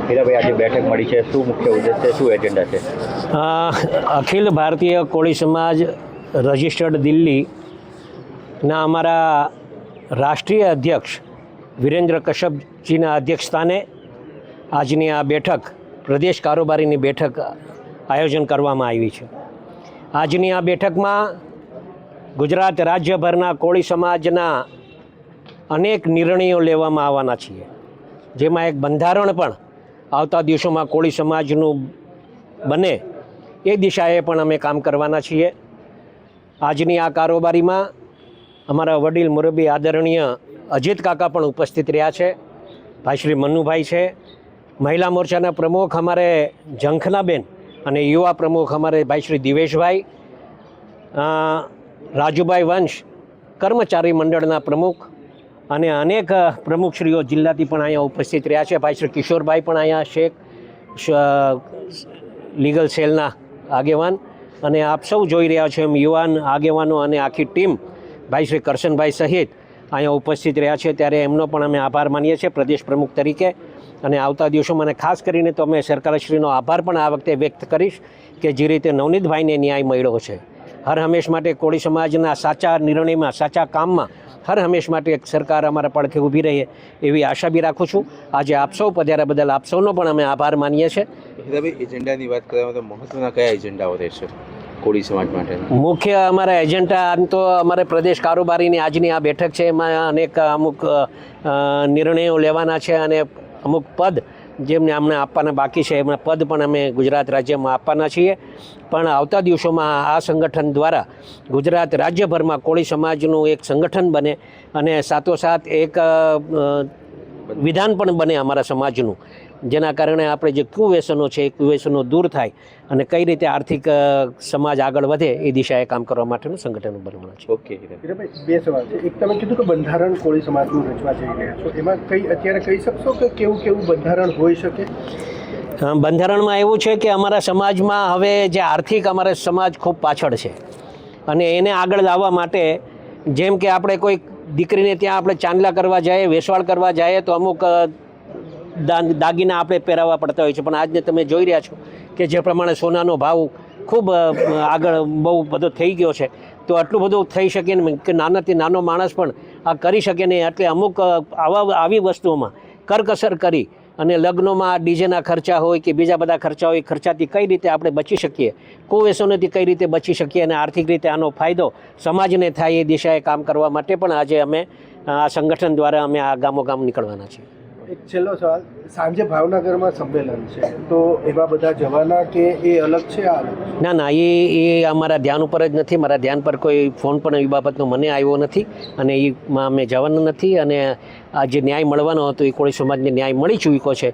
હીરાભાઈ, આજે બેઠક મળી છે, શું મુખ્ય ઉદ્દેશ્ય, શું એજન્ડા છે? અખિલ ભારતીય કોળી સમાજ રજિસ્ટર્ડ દિલ્હીના અમારા રાષ્ટ્રીય અધ્યક્ષ વિરેન્દ્ર કશ્યપજીના અધ્યક્ષસ્થાને આજની આ બેઠક, પ્રદેશ કારોબારીની બેઠક આયોજન કરવામાં આવી છે. આજની આ બેઠકમાં ગુજરાત રાજ્યભરના કોળી સમાજના અનેક નિર્ણયો લેવામાં આવવાના છીએ, જેમાં એક બંધારણ પણ આવતા દિવસોમાં કોળી સમાજનું બને એ દિશાએ પણ અમે કામ કરવાના છીએ. આજની આ કારોબારીમાં અમારા વડીલ મુરબ્બી આદરણીય અજીત કાકા પણ ઉપસ્થિત રહ્યા છે, ભાઈ શ્રી મનુભાઈ છે, મહિલા મોરચાના પ્રમુખ અમારે ઝંખનાબેન અને યુવા પ્રમુખ અમારે ભાઈ શ્રી દિવેશભાઈ, રાજુભાઈ વંશ કર્મચારી મંડળના પ્રમુખ અને અનેક પ્રમુખશ્રીઓ જિલ્લાથી પણ અહીંયા ઉપસ્થિત રહ્યા છે. ભાઈ શ્રી કિશોરભાઈ પણ અહીંયા શેખ લીગલ સેલના આગેવાન, અને આપ સૌ જોઈ રહ્યા છો એમ યુવાન આગેવાનો અને આખી ટીમ ભાઈ શ્રી કરશનભાઈ સહિત અહીંયા ઉપસ્થિત રહ્યા છે. ત્યારે એમનો પણ અમે આભાર માનીએ છીએ પ્રદેશ પ્રમુખ તરીકે. અને આવતા દિવસોમાં ખાસ કરીને તો અમે સરકારશ્રીનો આભાર પણ આ વખતે વ્યક્ત કરીશ કે જે રીતે નવનીતભાઈને ન્યાય મળ્યો છે. હર હંમેશ માટે કોળી સમાજના સાચા નિર્ણયમાં, સાચા કામમાં હર હંમેશ માટે એક સરકાર અમારા પડખે ઊભી રહે એવી આશા બી રાખું છું. આજે આપ સૌ પધાર્યા બદલ આપ સૌનો પણ અમે આભાર માનીએ છીએ. એજન્ડાની વાત કરવામાં તો મહત્વના કયા એજન્ડાઓ રહેશે કોળી સમાજ માટે? મુખ્ય અમારા એજન્ડા આમ તો અમારે પ્રદેશ કારોબારીની આજની આ બેઠક છે, એમાં અનેક અમુક નિર્ણયો લેવાના છે અને અમુક પદ જેમને અમને આપવાના બાકી છે એમના પદ પણ અમે ગુજરાત રાજ્યમાં આપવાના છીએ. પણ આવતા દિવસોમાં આ સંગઠન દ્વારા ગુજરાત રાજ્યભરમાં કોળી સમાજનું એક સંગઠન બને અને સાથોસાથ એક વિધાન પણ બને અમારા સમાજનું, જેના કારણે આપણે જે કુવ્યસનો છે એ કુવ્યસનો દૂર થાય અને કઈ રીતે આર્થિક સમાજ આગળ વધે એ દિશાએ કામ કરવા માટેનું સંગઠન બનવાનું છે. ઓકે હીરાભાઈ, બે સવાલ છે. એક, તમે કીધું કે બંધારણ કોળી સમાજનું રચવા જઈ રહ્યા છો, એમાં અત્યારે કહી શકશો કે કેવું બંધારણ હોઈ શકે? બંધારણમાં એવું છે કે અમારા સમાજમાં હવે જે આર્થિક અમારો સમાજ ખૂબ પાછળ છે અને એને આગળ લાવવા માટે, જેમ કે આપણે કોઈ દીકરીને ત્યાં આપણે ચાંદલા કરવા જઈએ, વેસવાળ કરવા જઈએ તો અમુક દાગીના આપણે પહેરાવવા પડતા હોય છે, પણ આજને તમે જોઈ રહ્યા છો કે જે પ્રમાણે સોનાનો ભાવ ખૂબ આગળ બહુ બધો થઈ ગયો છે, તો આટલું બધું થઈ શકે નહીં કે નાનાથી નાનો માણસ પણ આ કરી શકે નહીં. એટલે અમુક આવી વસ્તુઓમાં કરકસર કરી અને લગ્નોમાં ડીજેના ખર્ચા હોય કે બીજા બધા ખર્ચા હોય, ખર્ચાથી કઈ રીતે આપણે બચી શકીએ, કુવ્યસનોથી કઈ રીતે બચી શકીએ અને આર્થિક રીતે આનો ફાયદો સમાજને થાય એ દિશાએ કામ કરવા માટે પણ આજે અમે આ સંગઠન દ્વારા અમે આ ગામોગામ નીકળવાના છીએ. એક છેલ્લો સવાલ, સાંજે ભાવનગરમાં સંમેલન છે, તો એવા બધા જવાના કે એ અલગ છે? આ અલગ? ના, એ અમારા ધ્યાન ઉપર જ નથી. મારા ધ્યાન પર કોઈ ફોન પણ એ બાબતનો મને આવ્યો નથી અને એમાં અમે જવાનું નથી. અને આ જે ન્યાય મળવાનો હતો એ કોળી સમાજને ન્યાય મળી ચૂક્યો છે.